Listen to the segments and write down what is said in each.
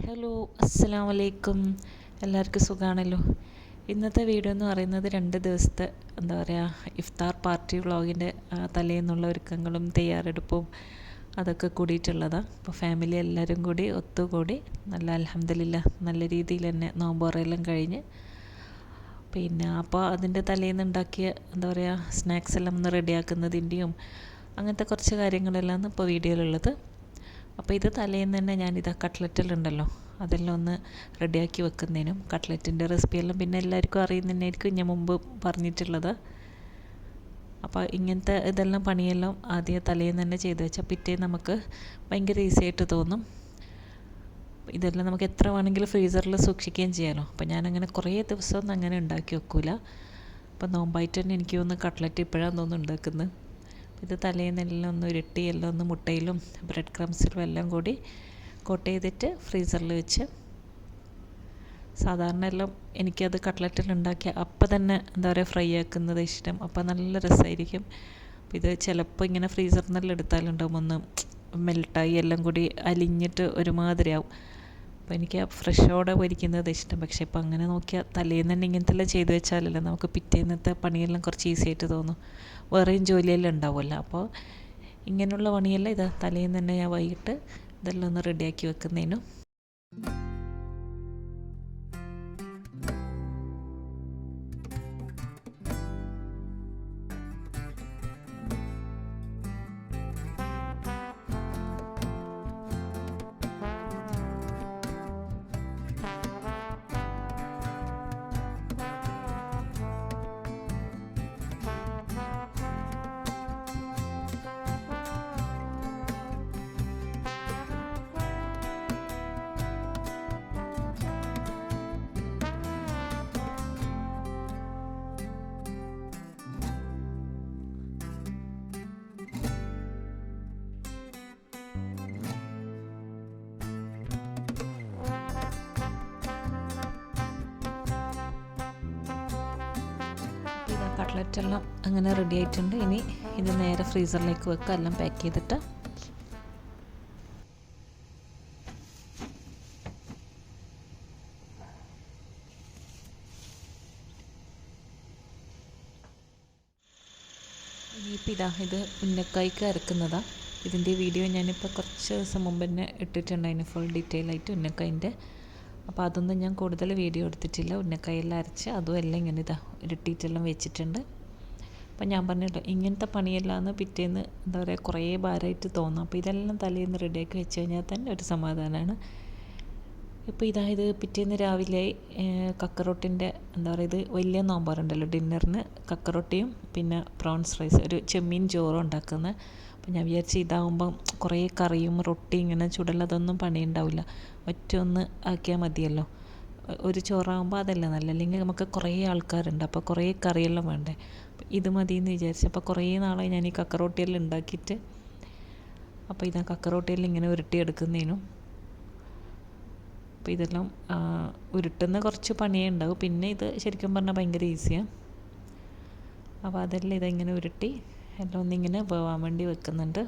Hello, അസ്സലാമു അലൈക്കും. എല്ലാവർക്കും സുഖമാണല്ലോ. ഇന്നത്തെ വീഡിയോ എന്ന് പറയുന്നത് 2 ദിവസത്തെ ഇഫ്താർ പാർട്ടി വ്ളോഗിൻ്റെ തലേന്നുള്ള ഒരുക്കങ്ങളും തയ്യാറെടുപ്പും അതൊക്കെ കൂടിയിട്ടുള്ളതാണ്. അപ്പോൾ ഫാമിലി എല്ലാവരും കൂടി ഒത്തുകൂടി നല്ല അൽഹംദുലില്ലാ നല്ല രീതിയിൽ തന്നെ നോമ്പുറയെല്ലാം കഴിഞ്ഞ് അപ്പോൾ അതിൻ്റെ തലേന്ന് ഉണ്ടാക്കിയ സ്നാക്സ് എല്ലാം ഒന്ന് റെഡിയാക്കുന്നതിൻ്റെയും അങ്ങനത്തെ കുറച്ച് കാര്യങ്ങളെല്ലാം ഇപ്പോൾ വീഡിയോയിലുള്ളത്. അപ്പോൾ ഇത് തലേന്ന് തന്നെ ഞാനിതാ കട്ട്ലറ്റെല്ലാം അതെല്ലാം ഒന്ന് റെഡിയാക്കി വെക്കുന്നതിനും കട്ട്ലറ്റിൻ്റെ റെസിപ്പിയെല്ലാം പിന്നെ എല്ലാവർക്കും അറിയുന്നതന്നെയായിരിക്കും, ഞാൻ മുമ്പ് പറഞ്ഞിട്ടുള്ളത്. അപ്പോൾ ഇങ്ങനത്തെ ഇതെല്ലാം പണിയെല്ലാം ആദ്യം തലേന്ന് തന്നെ ചെയ്ത് വെച്ചാൽ പിറ്റേന്ന് നമുക്ക് ഭയങ്കര ഈസി ആയിട്ട് തോന്നും. ഇതെല്ലാം നമുക്ക് എത്ര വേണമെങ്കിലും ഫ്രീസറിൽ സൂക്ഷിക്കുകയും ചെയ്യാമല്ലോ. അപ്പോൾ ഞാനങ്ങനെ കുറേ ദിവസമൊന്നും അങ്ങനെ ഉണ്ടാക്കി വെക്കില്ല. അപ്പോൾ നോമ്പായിട്ട് തന്നെ എനിക്ക് തോന്നുന്നു കട്ട്ലറ്റ് ഇപ്പോഴാണ് തോന്നുന്നു ഉണ്ടാക്കുന്നത്. ഇത് തലേന്നെല്ലാം ഒന്ന് ഉരുട്ടി എല്ലാം ഒന്ന് മുട്ടയിലും ബ്രെഡ് ക്രംസിലും എല്ലാം കൂടി കോട്ട് ചെയ്തിട്ട് ഫ്രീസറിൽ വെച്ച്, സാധാരണ എല്ലാം എനിക്കത് കട്ട്ലറ്റെല്ലാം ഉണ്ടാക്കി അപ്പം തന്നെ ഫ്രൈ ആക്കുന്നത് ഇഷ്ടം. അപ്പം നല്ല രസമായിരിക്കും. അപ്പോൾ ഇത് ചിലപ്പോൾ ഇങ്ങനെ ഫ്രീസറിൽ നിന്നെല്ലാം എടുത്താലുണ്ടാവും ഒന്ന് മെൽട്ടായി എല്ലാം കൂടി അലിഞ്ഞിട്ട് ഒരുമാതിരിയാവും. അപ്പോൾ എനിക്ക് ഫ്രഷോടെ പൊരിക്കുന്നത് ഇഷ്ടം. പക്ഷേ ഇപ്പോൾ അങ്ങനെ നോക്കിയാൽ തലേന്ന് തന്നെ ഇങ്ങനത്തെ എല്ലാം ചെയ്ത് വെച്ചാലല്ലേ നമുക്ക് പിറ്റേന്നത്തെ പണിയെല്ലാം കുറച്ച് ഈസി ആയിട്ട് തോന്നും. വേറെയും ജോലിയെല്ലാം ഉണ്ടാവുമല്ലോ. അപ്പോൾ ഇങ്ങനെയുള്ള പണിയെല്ലാം ഇതാ തലേന്ന് തന്നെ ഞാൻ വൈകിട്ട് ഇതെല്ലാം ഒന്ന് റെഡിയാക്കി വെക്കുന്നതിനും. കട്ട്ലറ്റെല്ലാം അങ്ങനെ റെഡി ആയിട്ടുണ്ട്. ഇനി ഇത് നേരെ ഫ്രീസറിലേക്ക് വെക്കുക, എല്ലാം പാക്ക് ചെയ്തിട്ട്. ഇനിയിപ്പോൾ ഇത് ഉന്നക്കായ്ക്ക് അരക്കുന്നതാണ്. ഇതിൻ്റെ വീഡിയോ ഞാനിപ്പോൾ കുറച്ച് ദിവസം മുമ്പ് തന്നെ ഇട്ടിട്ടുണ്ടായിരുന്നു, ഫുൾ ഡീറ്റെയിൽ ആയിട്ട് ഉന്നക്കായിൻ്റെ. അപ്പോൾ അതൊന്നും ഞാൻ കൂടുതൽ വീഡിയോ എടുത്തിട്ടില്ല. ഉന്നക്കായെല്ലാം അരച്ച് അതും എല്ലാം ഇങ്ങനെ ഉരുട്ടിയിട്ടെല്ലാം വെച്ചിട്ടുണ്ട്. അപ്പോൾ ഞാൻ പറഞ്ഞില്ല, ഇങ്ങനത്തെ പണിയെല്ലാമെന്ന് പിറ്റേന്ന് കുറേ ഭാരമായിട്ട് തോന്നും. അപ്പോൾ ഇതെല്ലാം തലേന്ന് റെഡിയാക്കി വെച്ച് കഴിഞ്ഞാൽ തന്നെ ഒരു സമാധാനമാണ്. ഇപ്പോൾ ഇത് പിറ്റേന്ന് രാവിലെ കക്കറൊട്ടിൻ്റെ ഇത് വലിയ നോമ്പാറുണ്ടല്ലോ ഡിന്നറിന്, കക്കറൊട്ടിയും പിന്നെ പ്രോൺസ് റൈസ്, ഒരു ചെമ്മീൻ ചോറും ഉണ്ടാക്കുന്നത്. അപ്പോൾ ഞാൻ വിചാരിച്ച് ഇതാകുമ്പം കുറേ കറിയും റൊട്ടി ഇങ്ങനെ ചുടലതൊന്നും പണിയുണ്ടാവില്ല, ഒറ്റ ആക്കിയാൽ മതിയല്ലോ. ഒരു ചോറാകുമ്പോൾ അതല്ല നല്ല, അല്ലെങ്കിൽ നമുക്ക് കുറേ ആൾക്കാരുണ്ട്, അപ്പോൾ കുറേ കറിയെല്ലാം വേണ്ടേ. ഇത് മതി എന്ന് വിചാരിച്ചു. അപ്പോൾ കുറേ നാളായി ഞാൻ ഈ കക്കറൊട്ടിയെല്ലാം ഉണ്ടാക്കിയിട്ട്. അപ്പോൾ ഇതാ കക്കറൊട്ടിയെല്ലാം ഇങ്ങനെ ഉരുട്ടിയെടുക്കുന്നതിനും. അപ്പോൾ ഇതെല്ലാം ഉരുട്ടുന്ന കുറച്ച് പണിയേ ഉണ്ടാവും, പിന്നെ ഇത് ശരിക്കും പറഞ്ഞാൽ ഭയങ്കര ഈസിയാണ്. അപ്പോൾ അതെല്ലാം ഇതെങ്ങനെ ഉരുട്ടി എല്ലാം ഒന്നിങ്ങനെ വേവാൻ വേണ്ടി വെക്കുന്നുണ്ട്.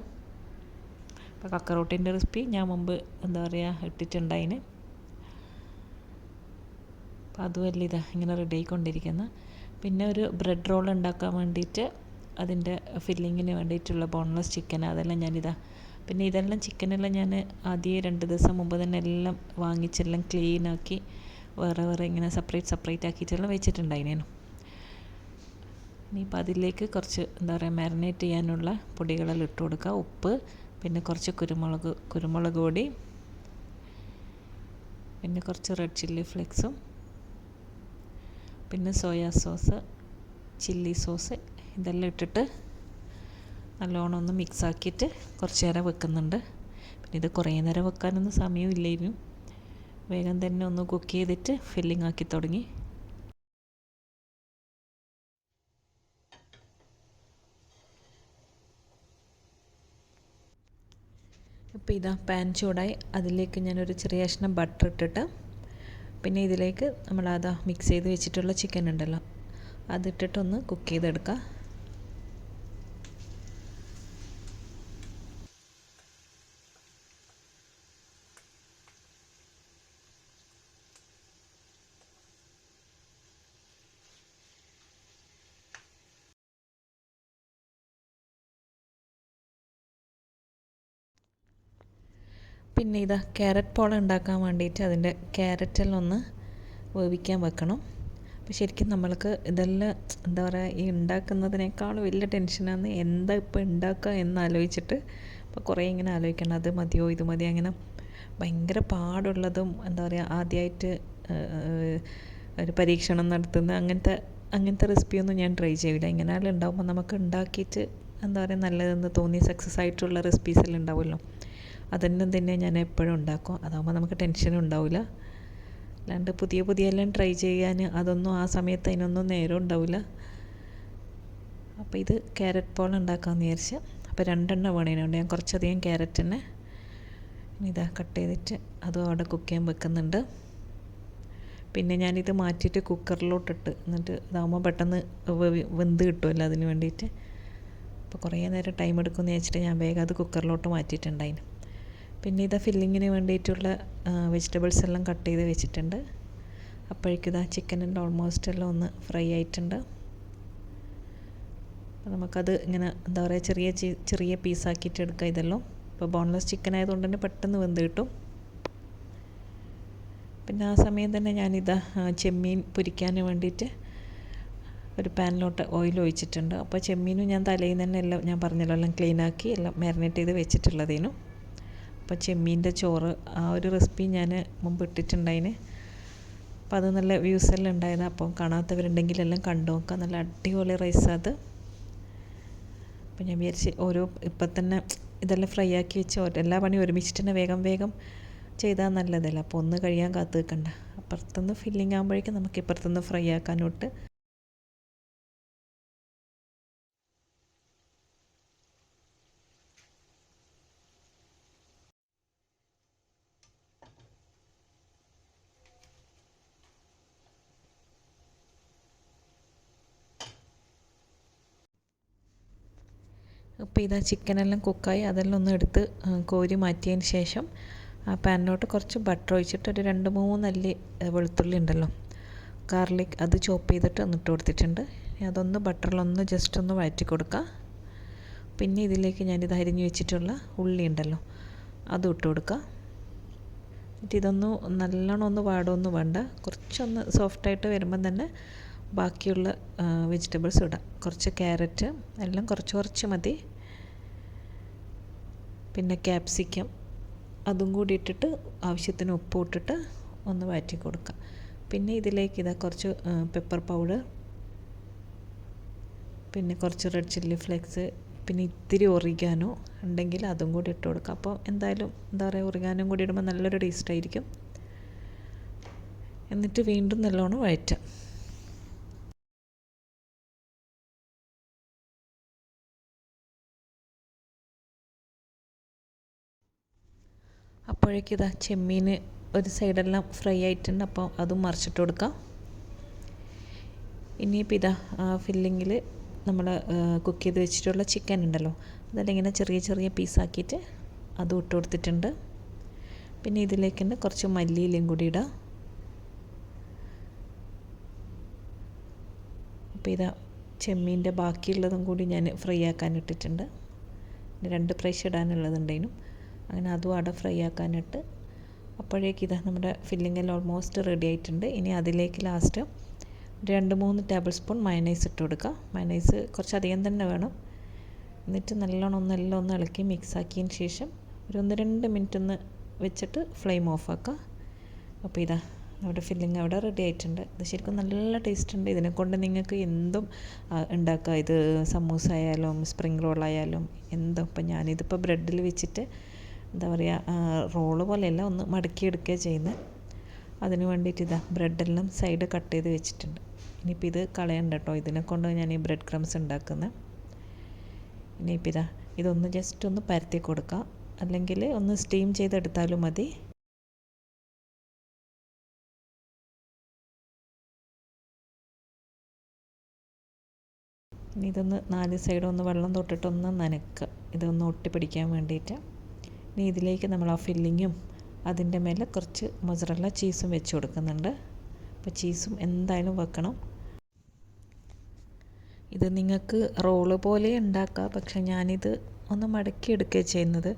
അപ്പോൾ കക്കറോട്ടിൻ്റെ റെസിപ്പി ഞാൻ മുമ്പ് ഇട്ടിട്ടുണ്ടായിന്. അപ്പോൾ അതുമല്ല ഇങ്ങനെ റെഡി ആയിക്കൊണ്ടിരിക്കുന്നത്. പിന്നെ ഒരു ബ്രെഡ് റോൾ ഉണ്ടാക്കാൻ വേണ്ടിയിട്ട് അതിൻ്റെ ഫില്ലിങ്ങിന് വേണ്ടിയിട്ടുള്ള ബോൺലെസ് ചിക്കൻ അതെല്ലാം പിന്നെ ഇതെല്ലാം ചിക്കനെല്ലാം ഞാൻ ആദ്യം 2 ദിവസം മുമ്പ് തന്നെ എല്ലാം വാങ്ങിച്ചെല്ലാം ക്ലീനാക്കി വേറെ ഇങ്ങനെ സെപ്പറേറ്റ് ആക്കിയിട്ടെല്ലാം വെച്ചിട്ടുണ്ടായിരുന്നു. ഇനിയിപ്പോൾ അതിലേക്ക് കുറച്ച് മാരിനേറ്റ് ചെയ്യാനുള്ള പൊടികളെല്ലാം ഇട്ട് കൊടുക്കുക. ഉപ്പ്, പിന്നെ കുറച്ച് കുരുമുളക് പൊടി, പിന്നെ കുറച്ച് റെഡ് ചില്ലി ഫ്ലേക്സും, പിന്നെ സോയാ സോസ്, ചില്ലി സോസ്, ഇതെല്ലാം ഇട്ടിട്ട് നല്ലോണം ഒന്ന് മിക്സ് ആക്കിയിട്ട് കുറച്ച് നേരം വെക്കുന്നുണ്ട്. പിന്നെ ഇത് കുറേ നേരം വെക്കാനൊന്നും സമയമില്ലായിരുന്നു, വേഗം തന്നെ ഒന്ന് കുക്ക് ചെയ്തിട്ട് ഫില്ലിംഗ് ആക്കി തുടങ്ങി. ഇപ്പോൾ പാൻ ചൂടായി, അതിലേക്ക് ഞാനൊരു ചെറിയ കഷ്ണം ബട്ടർ ഇട്ടിട്ട് പിന്നെ ഇതിലേക്ക് നമ്മൾ മിക്സ് ചെയ്ത് വെച്ചിട്ടുള്ള ചിക്കൻ ഉണ്ടല്ലോ അതിട്ടിട്ടൊന്ന് കുക്ക് ചെയ്തെടുക്കുക. പിന്നെ ഇതാ ക്യാരറ്റ് പോള ഉണ്ടാക്കാൻ വേണ്ടിയിട്ട് അതിൻ്റെ ക്യാരറ്റെല്ലാം ഒന്ന് വേവിക്കാൻ വെക്കണം. അപ്പോൾ ശരിക്കും നമ്മൾക്ക് ഇതെല്ലാം എന്താ പറയുക, ഈ ഉണ്ടാക്കുന്നതിനേക്കാൾ വലിയ ടെൻഷനാണ് എന്താ ഇപ്പോൾ ഉണ്ടാക്കുക എന്നാലോചിച്ചിട്ട്. അപ്പോൾ കുറേ ഇങ്ങനെ ആലോചിക്കണം, അത് മതിയോ ഇത് മതിയോ, അങ്ങനെ ഭയങ്കര പാടുള്ളതും എന്താ പറയുക ആദ്യമായിട്ട് ഒരു പരീക്ഷണം നടത്തുന്ന അങ്ങനത്തെ റെസിപ്പിയൊന്നും ഞാൻ ട്രൈ ചെയ്യില്ല. ഇങ്ങനെയെല്ലാം ഉണ്ടാകുമ്പോൾ നമുക്ക് ഉണ്ടാക്കിയിട്ട് എന്താ പറയുക നല്ലതെന്ന് തോന്നി സക്സസ് ആയിട്ടുള്ള റെസിപ്പീസ് എല്ലാം ഉണ്ടാവുമല്ലോ, അതെല്ലാം തന്നെ ഞാൻ എപ്പോഴും ഉണ്ടാക്കും. അതാകുമ്പോൾ നമുക്ക് ടെൻഷനും ഉണ്ടാവില്ല. അല്ലാണ്ട് പുതിയ എല്ലാം ട്രൈ ചെയ്യാൻ അതൊന്നും ആ സമയത്ത് അതിനൊന്നും നേരം ഉണ്ടാവില്ല. അപ്പോൾ ഇത് ക്യാരറ്റ് പോള ഉണ്ടാക്കാമെന്ന് വിചാരിച്ച്. അപ്പോൾ 2 വേണേനുണ്ട്. ഞാൻ കുറച്ചധികം ക്യാരറ്റ് തന്നെ ഇതാ കട്ട് ചെയ്തിട്ട് അതും അവിടെ കുക്ക് ചെയ്യാൻ വെക്കുന്നുണ്ട്. പിന്നെ ഞാനിത് മാറ്റിയിട്ട് കുക്കറിലോട്ടിട്ട്, എന്നിട്ട് ഇതാകുമ്പോൾ പെട്ടെന്ന് വെന്ത് കിട്ടുമല്ലോ അതിന് വേണ്ടിയിട്ട്. അപ്പോൾ കുറേ നേരം ടൈം എടുക്കുമെന്ന് വെച്ചിട്ട് ഞാൻ വേഗം അത് കുക്കറിലോട്ട് മാറ്റിയിട്ടുണ്ടായിന്. പിന്നെ ഇത് ഫില്ലിങ്ങിന് വേണ്ടിയിട്ടുള്ള വെജിറ്റബിൾസ് എല്ലാം കട്ട് ചെയ്ത് വെച്ചിട്ടുണ്ട്. അപ്പോഴേക്കും ഇതാ ചിക്കനെല്ലാം ഓൾമോസ്റ്റ് എല്ലാം ഒന്ന് ഫ്രൈ ആയിട്ടുണ്ട്. അപ്പോൾ നമുക്കത് ഇങ്ങനെ എന്താ പറയുക ചെറിയ പീസാക്കിയിട്ട് എടുക്കാം ഇതെല്ലാം. ഇപ്പോൾ ബോൺലെസ് ചിക്കൻ ആയതുകൊണ്ട് തന്നെ പെട്ടെന്ന് വെന്ത് കിട്ടും. പിന്നെ ആ സമയം തന്നെ ഞാനിതാ ചെമ്മീൻ പൊരിക്കാൻ വേണ്ടിയിട്ട് ഒരു പാനിലോട്ട് ഓയിൽ ഒഴിച്ചിട്ടുണ്ട്. അപ്പോൾ ചെമ്മീനും ഞാൻ തലേന്ന് തന്നെ എല്ലാം ഞാൻ പറഞ്ഞല്ലോ എല്ലാം ക്ലീനാക്കി എല്ലാം മാരിനേറ്റ് ചെയ്ത് വെച്ചിട്ടുള്ളതേനു. അപ്പോൾ ചെമ്മീൻ്റെ ചോറ് ആ ഒരു റെസിപ്പി ഞാൻ മുമ്പ് ഇട്ടിട്ടുണ്ടായിന്. അപ്പോൾ അത് നല്ല വ്യൂസ് എല്ലാം ഉണ്ടായത്. അപ്പം കാണാത്തവരുണ്ടെങ്കിൽ എല്ലാം കണ്ടു നോക്കാം, നല്ല അടിപൊളി റൈസ് അത്. അപ്പോൾ ഞാൻ വിചാരിച്ച് ഇപ്പം തന്നെ ഇതെല്ലാം ഫ്രൈ ആക്കി വെച്ച് എല്ലാ പണിയും ഒരുമിച്ചിട്ട് തന്നെ വേഗം ചെയ്താൽ നല്ലതല്ല. അപ്പോൾ ഒന്ന് കഴിയാൻ കാത്തു നിൽക്കണ്ട. അപ്പുറത്തുനിന്ന് ഫില്ലിങ് ആകുമ്പോഴേക്കും നമുക്ക് ഇപ്പുറത്തുനിന്ന് ഫ്രൈ ആക്കാനോട്ട്. അപ്പോൾ ഇതാ ചിക്കനെല്ലാം കുക്കായി അതെല്ലാം ഒന്ന് എടുത്ത് കോരി മാറ്റിയതിന് ശേഷം ആ പാനിലോട്ട് കുറച്ച് ബട്ടർ ഒഴിച്ചിട്ട് ഒരു 2-3 അല്ലി വെളുത്തുള്ളി ഉണ്ടല്ലോ, ഗാർലിക്, അത് ചോപ്പ് ചെയ്തിട്ട് ഒന്നിട്ട് കൊടുത്തിട്ടുണ്ട്. അതൊന്ന് ബട്ടറിലൊന്ന് ജസ്റ്റ് ഒന്ന് വഴറ്റി കൊടുക്കുക. പിന്നെ ഇതിലേക്ക് ഞാനിത് അരിഞ്ഞ് വെച്ചിട്ടുള്ള ഉള്ളി ഉണ്ടല്ലോ അതും ഇട്ട് കൊടുക്കുക. എന്നിട്ട് ഇതൊന്ന് നല്ലോണം ഒന്ന് വാടുമൊന്നും വേണ്ട, കുറച്ചൊന്ന് സോഫ്റ്റായിട്ട് വരുമ്പം തന്നെ ബാക്കിയുള്ള വെജിറ്റബിൾസ് ഇടാം. കുറച്ച് ക്യാരറ്റ് എല്ലാം കുറച്ച് മതി. പിന്നെ ക്യാപ്സിക്കം അതും കൂടി ഇട്ടിട്ട് ആവശ്യത്തിന് ഉപ്പ് ഇട്ടിട്ട് ഒന്ന് വഴറ്റി കൊടുക്കുക. പിന്നെ ഇതിലേക്ക് ഇതാ കുറച്ച് പെപ്പർ പൗഡർ, പിന്നെ കുറച്ച് റെഡ് ചില്ലി ഫ്ലേക്സ്, പിന്നെ ഇത്തിരി ഒറിഗാനോ ഉണ്ടെങ്കിൽ അതും കൂടി ഇട്ട് കൊടുക്കുക. അപ്പോൾ എന്തായാലും എന്താ പറയുക ഒറിഗാനോ കൂടി ഇടുമ്പോൾ നല്ലൊരു ടേസ്റ്റ് ആയിരിക്കും. എന്നിട്ട് വീണ്ടും നല്ലോണം വഴറ്റുക. അപ്പോഴേക്കും ഇതാ ചെമ്മീൻ ഒരു സൈഡെല്ലാം ഫ്രൈ ആയിട്ടുണ്ട്. അപ്പോൾ അതും മറിച്ചിട്ട് കൊടുക്കാം. ഇനിയിപ്പോൾ ഇതാ ഫില്ലിങ്ങിൽ നമ്മൾ കുക്ക് ചെയ്ത് വെച്ചിട്ടുള്ള ചിക്കൻ ഉണ്ടല്ലോ അതെല്ലാം ഇങ്ങനെ ചെറിയ പീസാക്കിയിട്ട് അതും ഇട്ട് കൊടുത്തിട്ടുണ്ട്. പിന്നെ ഇതിലേക്ക് തന്നെ കുറച്ച് മല്ലിയിലയും കൂടി ഇടാം. അപ്പോൾ ഇതാ ചെമ്മീൻ്റെ ബാക്കിയുള്ളതും കൂടി ഞാൻ ഫ്രൈ ആക്കാൻ ഇട്ടിട്ടുണ്ട്. 2 പ്രാവശ്യം ഇടാനുള്ളതുണ്ടേനും, അങ്ങനെ അതും അവിടെ ഫ്രൈ ആക്കാനിട്ട്. അപ്പോഴേക്കും ഇതാ നമ്മുടെ ഫില്ലിംഗ് എല്ലാം ഓൾമോസ്റ്റ് റെഡി ആയിട്ടുണ്ട്. ഇനി അതിലേക്ക് ലാസ്റ്റ് 2-3 ടേബിൾ സ്പൂൺ മയണൈസ് ഇട്ട് കൊടുക്കുക. മയണൈസ് കുറച്ചധികം തന്നെ വേണം. എന്നിട്ട് നല്ലോണം എല്ലാം ഒന്ന് ഇളക്കി മിക്സ് ആക്കിയതിന് ശേഷം ഒരു 1-2 മിനിറ്റ് ഒന്ന് വെച്ചിട്ട് ഫ്ലെയിം ഓഫ് ആക്കുക. അപ്പോൾ ഇതാ നമ്മുടെ ഫില്ലിങ് അവിടെ റെഡി ആയിട്ടുണ്ട്. ഇത് ശരിക്കും നല്ല ടേസ്റ്റ് ഉണ്ട്. ഇതിനെക്കൊണ്ട് നിങ്ങൾക്ക് എന്തും ഉണ്ടാക്കുക. ഇത് സമൂസ ആയാലും സ്പ്രിങ് റോളായാലും എന്തും. ഇപ്പം ഞാനിതിപ്പോൾ ബ്രെഡിൽ വെച്ചിട്ട് എന്താ പറയുക റോള് പോലെയല്ല, ഒന്ന് മടക്കിയെടുക്കുക ചെയ്യുന്നത്. അതിന് വേണ്ടിയിട്ട് ഇതാ ബ്രെഡെല്ലാം സൈഡ് കട്ട് ചെയ്ത് വെച്ചിട്ടുണ്ട്. ഇനിയിപ്പോൾ ഇത് കളയണ്ട കേട്ടോ, ഇതിനെക്കൊണ്ട് ഞാൻ ഈ ബ്രെഡ് ക്രംസ് ഉണ്ടാക്കുന്നത്. ഇനിയിപ്പോൾ ഇതൊന്ന് ജസ്റ്റ് ഒന്ന് പരത്തി കൊടുക്കുക, അല്ലെങ്കിൽ ഒന്ന് സ്റ്റീം ചെയ്തെടുത്താലും മതി. ഇനി ഇതൊന്ന് 4 സൈഡും ഒന്ന് വെള്ളം തൊട്ടിട്ടൊന്ന് നനയ്ക്കുക, ഇതൊന്ന് ഒട്ടിപ്പിടിക്കാൻ വേണ്ടിയിട്ട്. ഇനി ഇതിലേക്ക് നമ്മൾ ആ ഫില്ലിങ്ങും അതിൻ്റെ മേലെ കുറച്ച് മൊസറല്ല ചീസും വെച്ച് കൊടുക്കുന്നുണ്ട്. അപ്പോൾ ചീസും എന്തായാലും വെക്കണം. ഇത് നിങ്ങൾക്ക് റോള് പോലെ ഉണ്ടാക്കാം, പക്ഷെ ഞാനിത് ഒന്ന് മടക്കി എടുക്കുകയാണ് ചെയ്യുന്നത്.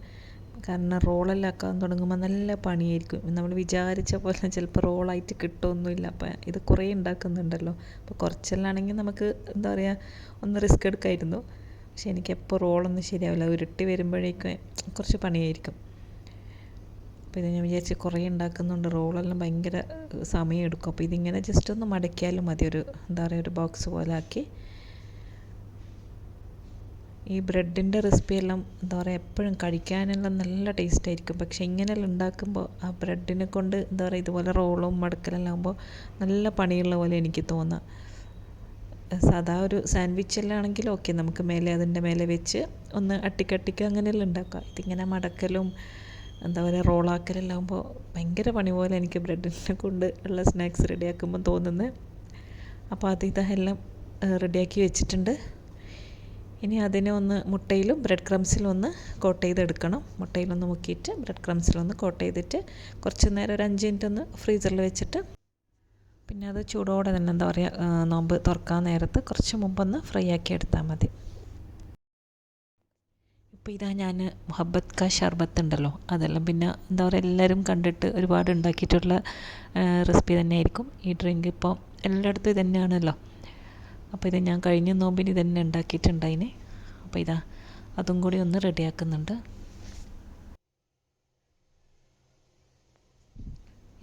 കാരണം റോളെല്ലാം ആക്കാൻ തുടങ്ങുമ്പോൾ നല്ല പണിയായിരിക്കും. നമ്മൾ വിചാരിച്ച പോലെ ചിലപ്പോൾ റോളായിട്ട് കിട്ടുമൊന്നുമില്ല. അപ്പം ഇത് കുറേ ഉണ്ടാക്കുന്നുണ്ടല്ലോ, അപ്പോൾ കുറച്ചെല്ലാം ആണെങ്കിൽ നമുക്ക് എന്താ പറയുക ഒന്ന് റിസ്ക് എടുക്കായിരുന്നു. പക്ഷെ എനിക്കെപ്പോൾ റോളൊന്നും ശരിയാവില്ല, ഉരുട്ടി വരുമ്പോഴേക്കും കുറച്ച് പണിയായിരിക്കും. അപ്പോൾ ഇത് ഞാൻ വിചാരിച്ച് കുറേ ഉണ്ടാക്കുന്നുണ്ട്, റോളെല്ലാം ഭയങ്കര സമയം എടുക്കും. അപ്പോൾ ഇതിങ്ങനെ ജസ്റ്റ് ഒന്ന് മടക്കിയാലും മതി, ഒരു എന്താ പറയുക ഒരു ബോക്സ് പോലെ ആക്കി. ഈ ബ്രെഡിൻ്റെ റെസിപ്പിയെല്ലാം എന്താ പറയുക എപ്പോഴും കഴിക്കാനെല്ലാം നല്ല ടേസ്റ്റ് ആയിരിക്കും. പക്ഷെ ഇങ്ങനെയെല്ലാം ഉണ്ടാക്കുമ്പോൾ ആ ബ്രെഡിനെ കൊണ്ട് എന്താ പറയുക ഇതുപോലെ റോളും മടക്കലെല്ലാം ആകുമ്പോൾ നല്ല പണിയുള്ള പോലെ എനിക്ക് തോന്നുക. സാധാ ഒരു സാൻഡ്വിച്ചെല്ലാം ആണെങ്കിൽ ഓക്കെ, നമുക്ക് മേലെ അതിൻ്റെ മേലെ വെച്ച് ഒന്ന് അട്ടിക്കട്ടിക്ക് അങ്ങനെയെല്ലാം ഉണ്ടാക്കാം. ഇതിങ്ങനെ മടക്കലും എന്താ പറയുക റോളാക്കലെല്ലാം ആകുമ്പോൾ ഭയങ്കര പണി പോലെ എനിക്ക് ബ്രെഡിനെ കൊണ്ട് ഉള്ള സ്നാക്സ് റെഡിയാക്കുമ്പോൾ തോന്നുന്നത്. അപ്പോൾ ഇതെല്ലാം റെഡിയാക്കി വെച്ചിട്ടുണ്ട്. ഇനി അതിനെ ഒന്ന് മുട്ടയിലും ബ്രെഡ് ക്രംസിലും ഒന്ന് കോട്ട് ചെയ്തെടുക്കണം. മുട്ടയിലൊന്ന് മുക്കിയിട്ട് ബ്രെഡ് ക്രംസിലൊന്ന് കോട്ട് ചെയ്തിട്ട് കുറച്ച് നേരം ഒരു 5 മിനിറ്റ് ഒന്ന് ഫ്രീസറിൽ വെച്ചിട്ട് പിന്നെ അത് ചൂടോടെ തന്നെ എന്താ പറയുക നോമ്പ് തുറക്കാൻ നേരത്ത് കുറച്ച് മുമ്പൊന്ന് ഫ്രൈ ആക്കി എടുത്താൽ മതി. ഇപ്പോൾ ഇതാ ഞാൻ മുഹബത്ത് കാ ഷർബത്ത് ഉണ്ടല്ലോ, അതെല്ലാം പിന്നെ എന്താ പറയുക എല്ലാവരും കണ്ടിട്ട് ഒരുപാട് ഉണ്ടാക്കിയിട്ടുള്ള റെസിപ്പി തന്നെയായിരിക്കും ഈ ഡ്രിങ്ക്. ഇപ്പോൾ എല്ലായിടത്തും ഇത് തന്നെയാണല്ലോ. അപ്പോൾ ഇത് ഞാൻ കഴിഞ്ഞ നോമ്പിന് ഇതന്നെ ഉണ്ടാക്കിയിട്ടുണ്ടായിന്. അപ്പോൾ ഇതാ അതും കൂടി ഒന്ന് റെഡിയാക്കുന്നുണ്ട്.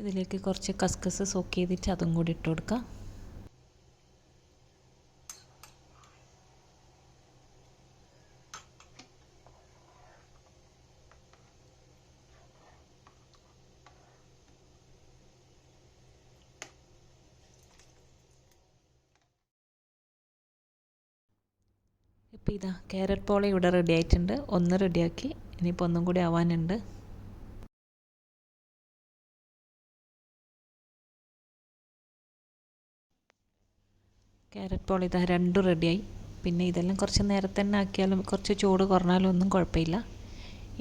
ഇതിലേക്ക് കുറച്ച് കസ്കസ് സോക്ക് ചെയ്തിട്ട് അതും കൂടി ഇട്ട് കൊടുക്കാം. ഇപ്പോൾ ഇതാ ക്യാരറ്റ് പോള ഇവിടെ റെഡി ആയിട്ടുണ്ട്. ഒന്ന് റെഡിയാക്കി, ഇനിയിപ്പോൾ ഒന്നും കൂടി ആവാനുണ്ട്. ക്യാരറ്റ് പോള ഇതാ രണ്ടും റെഡിയായി. പിന്നെ ഇതെല്ലാം കുറച്ച് നേരത്തെ തന്നെ ആക്കിയാലും കുറച്ച് ചൂട് കുറഞ്ഞാലും ഒന്നും കുഴപ്പമില്ല.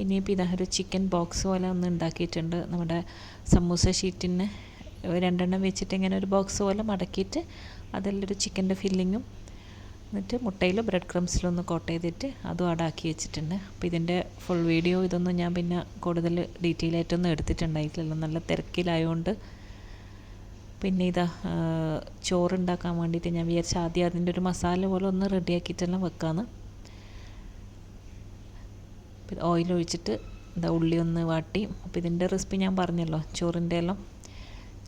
ഇനിയിപ്പോൾ ഇതാ ഒരു ചിക്കൻ ബോക്സ് പോലെ ഒന്ന് ഉണ്ടാക്കിയിട്ടുണ്ട്. നമ്മുടെ സമൂസ ഷീറ്റിന് 2 എണ്ണം വെച്ചിട്ട് ഇങ്ങനെ ഒരു ബോക്സ് പോലെ മടക്കിയിട്ട് അതിലൊരു ചിക്കൻ്റെ ഫില്ലിങ്ങും എന്നിട്ട് മുട്ടയിൽ ബ്രെഡ് ക്രംസിലൊന്ന് കോട്ട് ചെയ്തിട്ട് അതും അവിടെ ആക്കി വെച്ചിട്ടുണ്ട്. അപ്പോൾ ഇതിൻ്റെ ഫുൾ വീഡിയോ ഇതൊന്നും ഞാൻ പിന്നെ കൂടുതൽ ഡീറ്റെയിൽ ആയിട്ടൊന്നും എടുത്തിട്ടുണ്ടായിട്ടില്ല, നല്ല തിരക്കിലായതുകൊണ്ട്. പിന്നെ ഇതാ ചോറുണ്ടാക്കാൻ വേണ്ടിയിട്ട് ഞാൻ വിചാരിച്ച ആദ്യം അതിൻ്റെ ഒരു മസാല പോലെ ഒന്ന് റെഡിയാക്കിയിട്ടെല്ലാം വെക്കാമെന്ന്. ഓയിൽ ഒഴിച്ചിട്ട് എന്താ ഉള്ളി ഒന്ന് വാട്ടി. അപ്പോൾ ഇതിൻ്റെ റെസിപ്പി ഞാൻ പറഞ്ഞല്ലോ, ചോറിൻ്റെ എല്ലാം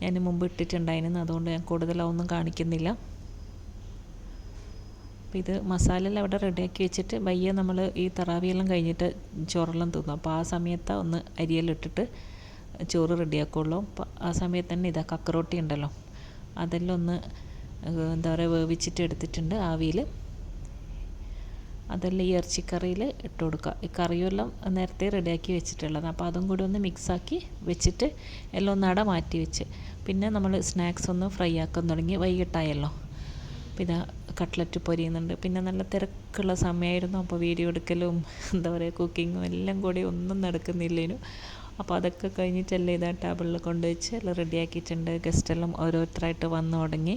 ഞാൻ മുമ്പ് ഇട്ടിട്ടുണ്ടായിരുന്നു, അതുകൊണ്ട് ഞാൻ കൂടുതലൊന്നും കാണിക്കുന്നില്ല. അപ്പോൾ ഇത് മസാലയെല്ലാം അവിടെ റെഡിയാക്കി വെച്ചിട്ട് വയ്യ നമ്മൾ ഈ തറാവിയെല്ലാം കഴിഞ്ഞിട്ട് ചോറെല്ലാം തിന്നും. അപ്പോൾ ആ സമയത്താണ് ഒന്ന് അരിയെല്ലാം ഇട്ടിട്ട് ചോറ് റെഡിയാക്കുള്ളൂ. അപ്പോൾ ആ സമയത്ത് തന്നെ ഇതാ കക്കറോട്ടി ഉണ്ടല്ലോ, അതെല്ലാം ഒന്ന് എന്താ പറയുക വേവിച്ചിട്ട് എടുത്തിട്ടുണ്ട് ആവിയിൽ. അതെല്ലാം ഈ ഇറച്ചിക്കറിയിൽ ഇട്ട് കൊടുക്കുക. ഈ കറിയെല്ലാം നേരത്തെ റെഡിയാക്കി വെച്ചിട്ടുള്ളത്. അപ്പോൾ അതും കൂടി ഒന്ന് മിക്സാക്കി വെച്ചിട്ട് എല്ലാം ഒന്ന് മാറ്റി വെച്ച് പിന്നെ നമ്മൾ സ്നാക്സ് ഒന്ന് ഫ്രൈ ആക്കാൻ തുടങ്ങി. വൈകിട്ടായല്ലോ. പിന്നെ കട്ട്ലറ്റ് പൊരിയുന്നുണ്ട്. പിന്നെ നല്ല തിരക്കുള്ള സമയമായിരുന്നു. അപ്പോൾ വീഡിയോ എടുക്കലും എന്താ പറയുക കുക്കിങ്ങും എല്ലാം കൂടി ഒന്നും നടക്കുന്നില്ലേനു. അപ്പോൾ അതൊക്കെ കഴിഞ്ഞിട്ടല്ലേ ഇതാ ടേബിളിൽ കൊണ്ടുവച്ച് എല്ലാം റെഡിയാക്കിയിട്ടുണ്ട്. ഗസ്റ്റെല്ലാം ഓരോരുത്തരായിട്ട് വന്നു തുടങ്ങി.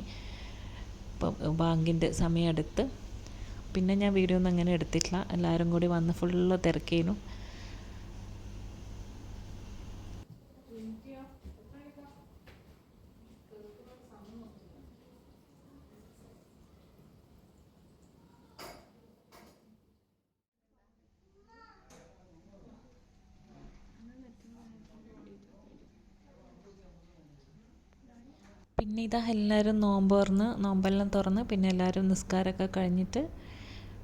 ഇപ്പം ബാങ്കിൻ്റെ സമയം എടുത്ത് പിന്നെ ഞാൻ വീഡിയോ ഒന്നും അങ്ങനെ എടുത്തിട്ടില്ല. എല്ലാവരും കൂടി വന്ന് ഫുള്ള് തിരക്കേനു. പിന്നെ ഇതാ എല്ലാവരും നോമ്പെല്ലാം തുറന്ന് പിന്നെ എല്ലാവരും നിസ്കാരമൊക്കെ കഴിഞ്ഞിട്ട്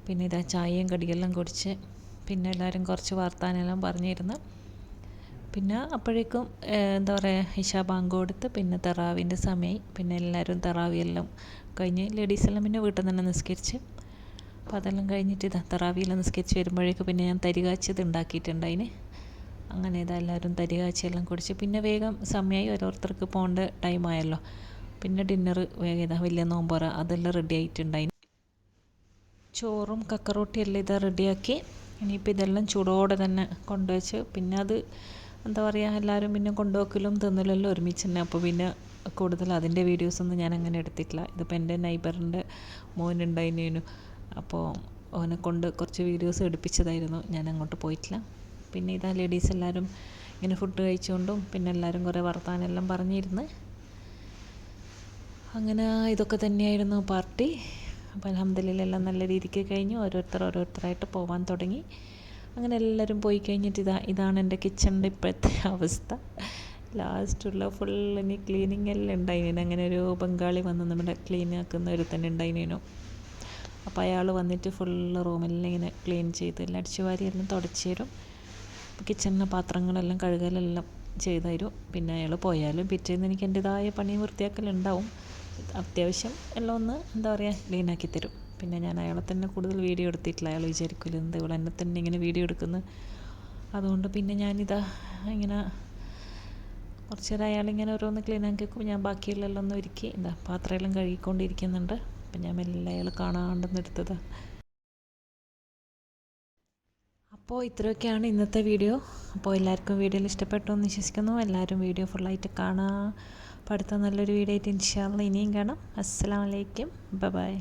പിന്നെ ഇതാ ചായയും കടിയെല്ലാം കുടിച്ച് പിന്നെ എല്ലാവരും കുറച്ച് വർത്താനെല്ലാം പറഞ്ഞിരുന്നു. പിന്നെ അപ്പോഴേക്കും എന്താ പറയുക ഇശാ ബാങ്ക് കൊടുത്ത് പിന്നെ തറാവിൻ്റെ സമയമായി. പിന്നെ എല്ലാവരും തറാവിയെല്ലാം കഴിഞ്ഞ് ലേഡീസെല്ലാം പിന്നെ വീട്ടിൽ നിന്ന് തന്നെ നിസ്കരിച്ച്. അപ്പോൾ അതെല്ലാം കഴിഞ്ഞിട്ട് ഇതാ തറാവിയെല്ലാം നിസ്കരിച്ച് വരുമ്പോഴേക്കും പിന്നെ ഞാൻ തരികാച്ചത് ഉണ്ടാക്കിയിട്ടുണ്ടായിന്. അങ്ങനെ ഇതാ എല്ലാവരും തരികാച്ചെല്ലാം കുടിച്ച് പിന്നെ വേഗം സമയമായി, ഓരോരുത്തർക്ക് പോകേണ്ട ടൈമായല്ലോ. പിന്നെ ഡിന്നർ വേഗം ഇതാ വലിയ നോമ്പോറ അതെല്ലാം റെഡി ആയിട്ടുണ്ടായി. ചോറും കക്കറോട്ടിയെല്ലാം ഇതാ റെഡിയാക്കി. ഇനിയിപ്പോൾ ഇതെല്ലാം ചൂടോടെ തന്നെ കൊണ്ടുവച്ച് പിന്നെ അത് എന്താ പറയുക എല്ലാവരും പിന്നെ കൊണ്ടുവെക്കലും തിന്നലെല്ലാം ഒരുമിച്ച് തന്നെ. അപ്പോൾ പിന്നെ കൂടുതൽ അതിൻ്റെ വീഡിയോസൊന്നും ഞാൻ അങ്ങനെ എടുത്തിട്ടില്ല. ഇതിപ്പോൾ എൻ്റെ നൈബറിൻ്റെ മോനുണ്ടായിരുന്നു, അപ്പോൾ അവനെ കൊണ്ട് കുറച്ച് വീഡിയോസ് എടുപ്പിച്ചതായിരുന്നു, ഞാൻ അങ്ങോട്ട് പോയിട്ടില്ല. പിന്നെ ഇതാ ലേഡീസ് എല്ലാവരും ഇങ്ങനെ ഫുഡ് കഴിച്ചുകൊണ്ടും പിന്നെ എല്ലാവരും കുറേ വർത്താനെല്ലാം പറഞ്ഞിരുന്ന് അങ്ങനെ ഇതൊക്കെ തന്നെയായിരുന്നു പാർട്ടി. അപ്പോൾ അൽഹംദുലില്ലാ എല്ലാം നല്ല രീതിക്ക് കഴിഞ്ഞു. ഓരോരുത്തരായിട്ട് പോകാൻ തുടങ്ങി. അങ്ങനെ എല്ലാവരും പോയി കഴിഞ്ഞിട്ട് ഇതാണ് എൻ്റെ കിച്ചണിൻ്റെ ഇപ്പോഴത്തെ അവസ്ഥ. ലാസ്റ്റുള്ള ഫുൾ ഇനി ക്ലീനിങ് എല്ലാം ഉണ്ടായിനു. അങ്ങനെ ഒരു ബംഗാളി വന്ന് നമ്മുടെ ക്ലീൻ ആക്കുന്ന ഒരു തന്നെ ഉണ്ടായിനു. അപ്പോൾ അയാൾ വന്നിട്ട് ഫുള്ള് റൂമെല്ലാം ഇങ്ങനെ ക്ലീൻ ചെയ്ത് എല്ലാം അടിച്ചു വാരി എല്ലാം തുടച്ച് തരും. കിച്ചണിലെ പാത്രങ്ങളെല്ലാം കഴുകലെല്ലാം ചെയ്തു തരും. പിന്നെ അയാൾ പോയാലും പിറ്റേന്ന് എനിക്ക് എൻ്റെതായ പണിയും വൃത്തിയാക്കലുണ്ടാവും. അത്യാവശ്യം എല്ലാം ഒന്ന് എന്താ പറയുക ക്ലീനാക്കി തരും. പിന്നെ ഞാൻ അയാളെ തന്നെ കൂടുതൽ വീഡിയോ എടുത്തിട്ടില്ല. അയാൾ വിചാരിക്കില്ല എന്ത് ഇവിടെ എന്നെ തന്നെ ഇങ്ങനെ വീഡിയോ എടുക്കുന്നു. അതുകൊണ്ട് പിന്നെ ഞാനിതാ ഇങ്ങനെ കുറച്ച് നേരം അയാളിങ്ങനെ ഓരോന്ന് ക്ലീനാക്കി വെക്കും. ഞാൻ ബാക്കിയുള്ളതെല്ലാം ഒന്ന് ഒരുക്കി പാത്രമെല്ലാം കഴുകിക്കൊണ്ടിരിക്കുന്നുണ്ട്. അപ്പം ഞാൻ മെല്ലെ അയാൾ കാണാണ്ടെന്ന് എടുത്തത്. അപ്പോൾ ഇത്രയൊക്കെയാണ് ഇന്നത്തെ വീഡിയോ. അപ്പോൾ എല്ലാവർക്കും വീഡിയോയിൽ ഇഷ്ടപ്പെട്ടു എന്ന് വിശ്വസിക്കുന്നു. എല്ലാവരും വീഡിയോ ഫുള്ളായിട്ട് കാണുക. അപ്പോൾ അടുത്ത നല്ലൊരു വീഡിയോ ആയിട്ട് ഇൻഷാ അല്ലാഹ് ഇനിയും കാണാം. അസ്സലാമു അലൈക്കും. ബൈ.